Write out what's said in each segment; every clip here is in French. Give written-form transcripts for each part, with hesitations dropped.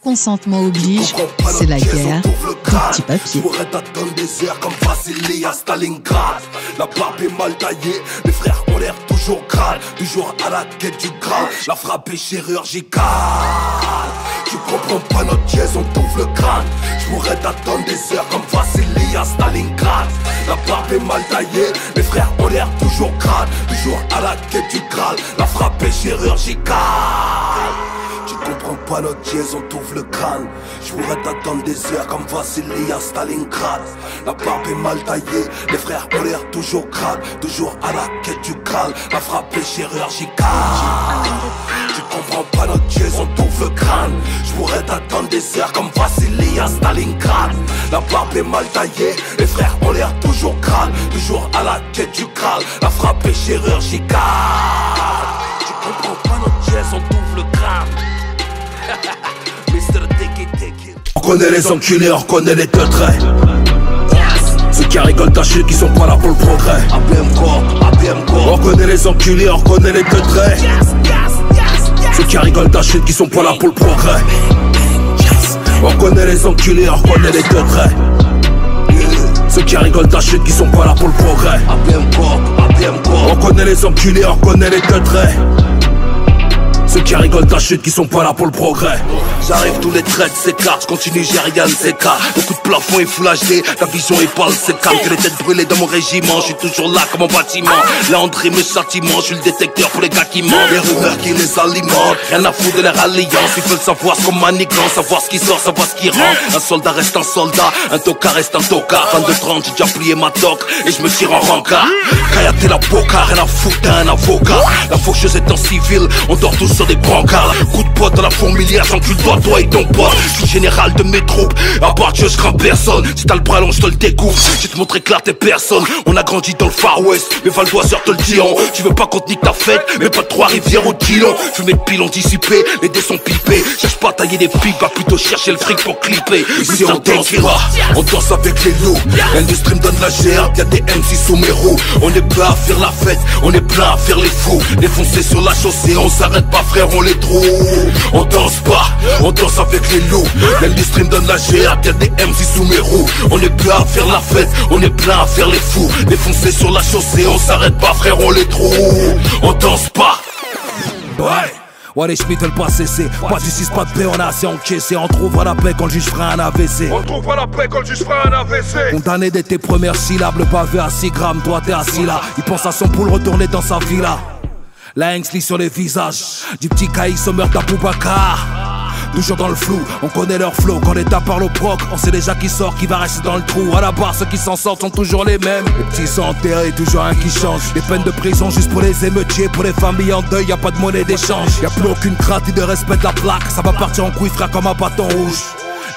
consentement oblige, c'est la guerre du petit papier. Je pourrais t'attendre des heures comme Vassili à Stalingrad. La barbe est mal taillée, mes frères ont l'air toujours crâne, toujours à la quête du Graal. La frappe est chirurgicale. Tu comprends pas notre dièse, on t'ouvre le crâne. Je pourrais t'attendre des heures comme Vassili à Stalingrad. La barbe est mal taillée, mes frères ont l'air toujours crâne, toujours à la quête du Graal. La frappe est chirurgicale. Tu comprends pas notre dièse, on t'ouvre le crâne. Je pourrais t'attendre des heures comme Vassili à Stalingrad. La barbe est mal taillée, les frères ont l'air toujours crâne, toujours à la quête du Graal. La frappe est chirurgicale. Tu comprends pas notre dièse, on t'ouvre le crâne. Je pourrais t'attendre des heures comme Vassili à Stalingrad. La barbe est mal taillée, les frères ont l'air toujours crâne, toujours à la quête du Graal. La frappe est chirurgicale. Tu comprends pas notre dièse, on t'ouvre le crâne. On connaît les enculés, on connaît les teutrés. Ceux qui rigolent ta chute, qui sont pas là pour le progrès. On connaît les enculés, on connaît les teutrés. Ceux qui rigolent ta chute, qui sont pas là pour le progrès. On connaît les enculés, on connaît les teutrés. Ceux qui rigolent ta chute, qui sont pas là pour le progrès. On connaît les enculés, on connaît les teutrés. Ceux qui rigolent ta chute, qui sont pas là pour le progrès. J'arrive, tous les traits s'écartent, je continue, j'ai rien de ces cas. Beaucoup de plafond et full HD, ta vision est pâle, c'est calme. Que les têtes brûlées dans mon régiment, je suis toujours là comme un bâtiment. Là André mes châtiments, je suis le détecteur pour les gars qui mentent. Les rumeurs qui les alimentent, rien à foutre de leur alliance. Ils veulent savoir ce qu'on manigance, savoir ce qui sort, savoir ce qui rentre. Un soldat reste un soldat, un tocard reste un tocard. 22-30, j'ai déjà plié ma toque et je me tire en rencard. Kayate la boca, rien à foutre d'un avocat. La faucheuse est en civil, on dort tous sur des brancards. Coup de pote dans la fourmilière, j'encule toi et ton pote. Je suis général de mes troupes, à part Dieu je crains personne. Si t'as le bras long je te le découvre, je te montrer clair t'es personne. On a grandi dans le Far West, mes valdoiseurs te le diront. Tu veux pas qu'on te nique ta fête, mais pas de Trois-Rivières au Dillon. Fumée de pilons dissipés, les dés sont pipés. Cherche pas à tailler des pics, va plutôt chercher le fric pour clipper. Ici on danse pas, on danse avec les loups. L'industrie me donne la gerbe, y'a des MC sous mes roues. On est plein à faire la fête, on est plein à faire les fous. Défoncés sur la chaussée, on s'arrête pas frère, on les trouve. On danse pas, on danse avec les loups. L'industrie me donne la gerbe, y'a des MC sous mes roues. On est plein à faire la fête, on est plein à faire les fous. Défoncés sur la chaussée, on s'arrête pas frère, on les trouve. On danse pas. Ouais, les Schmitt veulent pas cesser. Pas de justice, pas de paix, on a assez encaissé. On trouvera la paix quand le juge fera un AVC. On trouvera la paix quand le juge fera un AVC. Condamné dès tes premières syllabes, le pavé à 6 grammes, toi t'es assis là. Il pense à son poule retourner dans sa villa. La haine se lit sur les visages du petit Caïs au meurtre d'Aboubacar. Toujours dans le flou, on connaît leur flow. Quand l'État parle au proc, on sait déjà qui sort, qui va rester dans le trou. À la barre, ceux qui s'en sortent sont toujours les mêmes. Les petits sont enterrés, toujours un qui change. Des peines de prison juste pour les émeutiers, pour les familles en deuil, y a pas de monnaie d'échange. Y a plus aucune crainte ni de respect de la plaque. Ça va partir en couille frère comme un bâton rouge.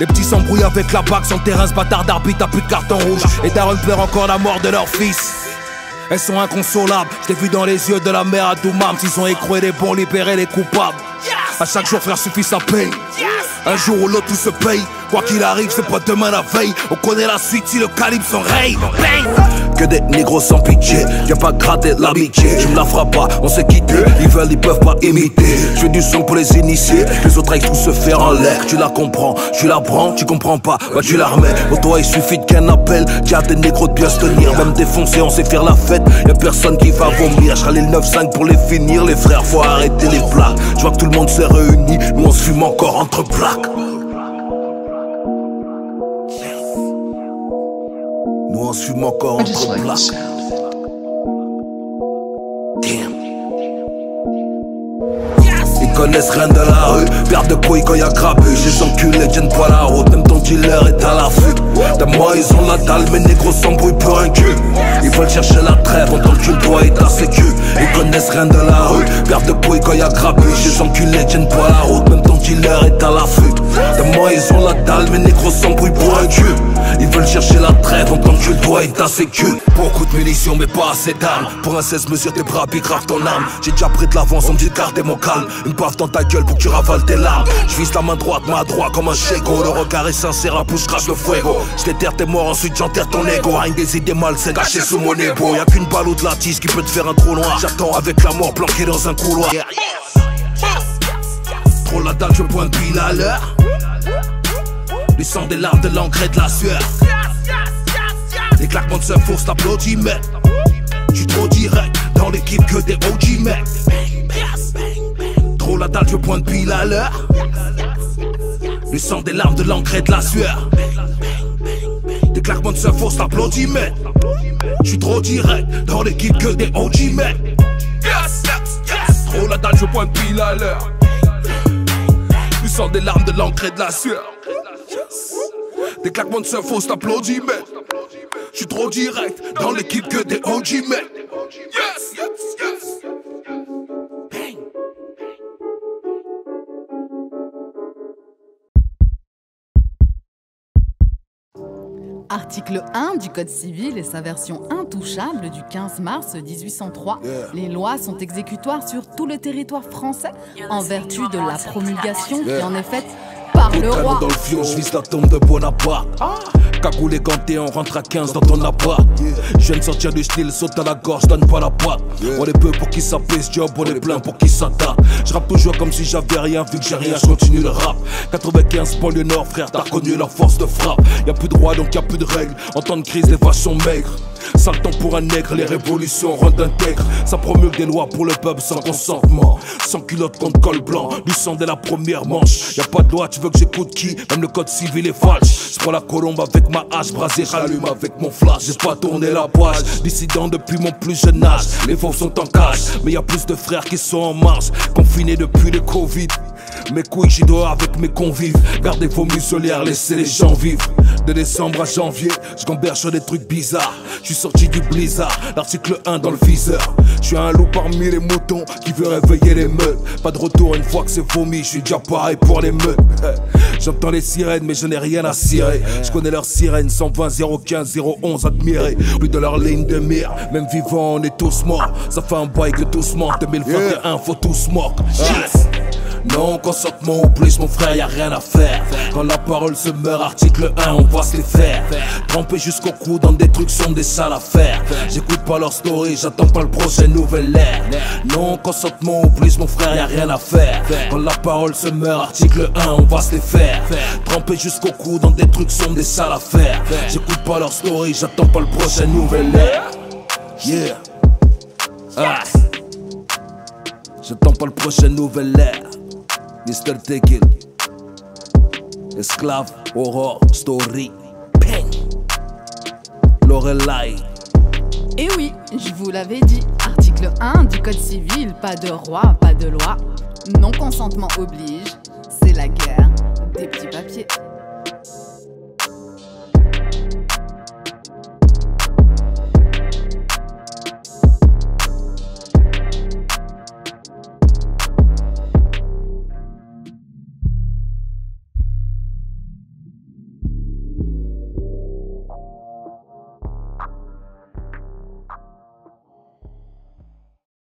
Les petits s'embrouillent avec la BAC, sur le terrain ce bâtard d'arbitre a plus de carton rouge. Et Darren pleure encore la mort de leur fils. Elles sont inconsolables, je l'ai vu dans les yeux de la mère à Doumam. S'ils ont écroué les bons, libéré les coupables. À chaque jour frère suffit sa paye. Un jour ou l'autre tout se paye. Quoi qu'il arrive c'est pas demain la veille. On connaît la suite si le calibre s'enraye. Que des négros sans pitié, viens pas gratter l'amitié. Tu me la feras pas, on s'est quitté. Ils veulent, ils peuvent pas imiter. Je fais du son pour les initiés. Les autres aillent tout se faire en l'air. Tu la comprends, tu la prends, tu comprends pas, bah tu la remets. Pour toi il suffit qu'un appel. Y'a des négros de bien se tenir. Même défoncés on sait faire la fête. Y'a personne qui va vomir. J'râle le 9-5 pour les finir. Les frères faut arrêter les blagues. Je vois que tout le monde s'est réuni. Nous on se fume encore entre plaques. Nous on se fume encore entre plaques. Ils connaissent rien de la rue, perdent de couilles quand y'a grabuge. Les enculés tiennent pas la route, même ton dealer est à l'affût. Moi ils ont la dalle, mes négros s'embrouillent pour un cul. Ils veulent chercher la trêve, en tant que le doigt est à sécu. Ils connaissent rien de la rue, perdent de couilles quand y'a grabuge. Les enculés tiennent pas la route, même ton dealer est à l'affût. Moi ils ont la dalle, mes négros s'embrouillent pour un cul. Ils veulent chercher la trêve, en tant que le doigt est à sécu. Beaucoup de munitions mais pas assez d'armes. Pour un 16 mesures tes bras grave ton âme. J'ai déjà pris de l'avance, on me dit de garder mon calme. Une baffe dans ta gueule pour que tu ravales tes larmes. Je vise la main droite comme un shego. Le regard est sincère, la bouche crache le fuego. Je déterre tes morts, ensuite j'enterre ton ego. Rien des idées malsaines cachées sous mon épaule. Y'a qu'une balle ou de la tige qui peut te faire un trou noir. J'attends avec la mort planquée dans un couloir. Trop la dalle, je pointe pile à l'heure. Du sang, des larmes, de l'engrais, de la sueur. Des claquements de seuf, fausse t'applaudimètre. J'suis trop direct, dans l'équipe que des OG mecs. Trop la dalle, je pointe pile à l'heure. Du sang, des larmes, de l'engrais, de la sueur. Des claquements de seuf, fausse t'applaudimètre. J'suis trop direct, dans l'équipe que des OG mecs. Trop la dalle, je pointe pile à l'heure. Du sang, des larmes, de l'engrais, de la sueur. Des claquements de seuf, fausse t'applaudimètre. J'suis trop direct, dans l'équipe que des OG mecs. Article 1 du Code civil et sa version intouchable du 15 mars 1803. Les lois sont exécutoires sur tout le territoire français en vertu de la promulgation qui en est faite par le roi. Dans le fion, je vise la tombe de Bonaparte. Cagoule et ganté, on rentre à 15 dans ton appart. Je viens de sortir du style, saute à la gorge, donne pas la patte. On est peu pour qui ça fait ce job, on est plein pour qui ça tape. Je rappe toujours comme si j'avais rien, vu que j'ai rien, je continue le rap. 95 banlieue nord, frère, t'as reconnu la force de frappe. Y'a plus de droit donc y'a plus de règles. En temps de crise, les vaches sont maigres. Sale temps pour un nègre, les révolutions rendent intègres. Ça promulgue des lois pour le peuple sans consentement. Sans culotte contre col blanc, du sang dès la première manche. Y'a pas de loi, tu veux que j'écoute qui? Même le code civil est falche. J'prends la colombe avec ma hache, brasé, j'allume avec mon flash. J'ai pas tourné la page, dissident depuis mon plus jeune âge. Les fauves sont en cage, mais y'a plus de frères qui sont en marche. Confinés depuis le Covid. Mes couilles, j'y dors avec mes convives. Gardez vos muselières, laissez les gens vivre. De décembre à janvier, je gamberge sur des trucs bizarres. Je suis sorti du blizzard, l'article 1 dans le viseur. Je suis un loup parmi les moutons qui veut réveiller les meutes. Pas de retour une fois que c'est vomi, je suis déjà pareil pour les meutes. J'entends les sirènes mais je n'ai rien à cirer. Je connais leurs sirènes, 120, 015, 011 admirés. Plus de leur ligne de mire, même vivant on est tous morts. Ça fait un bail que tous morts, 2021 faut tous morts. Yes. Non, consentement ou plus, mon frère, y'a rien à faire. Quand la parole se meurt, article 1, on va se les faire. Trempé jusqu'au cou dans des trucs sombres, des sales affaires. J'écoute pas leur story, j'attends pas le prochain nouvel ère. Non, consentement ou plus, mon frère, y'a rien à faire. Quand la parole se meurt, article 1, on va se les faire. Trempé jusqu'au cou dans des trucs sombres, des sales affaires. J'écoute pas leur story, j'attends pas le prochain nouvel ère. Yeah. Ah. J'attends pas le prochain nouvel ère. Mr. Tequil, Esclave, Horror, Story, Peng, Lorelai. Et oui, je vous l'avais dit, article 1 du Code civil, pas de roi, pas de loi, non consentement oblige.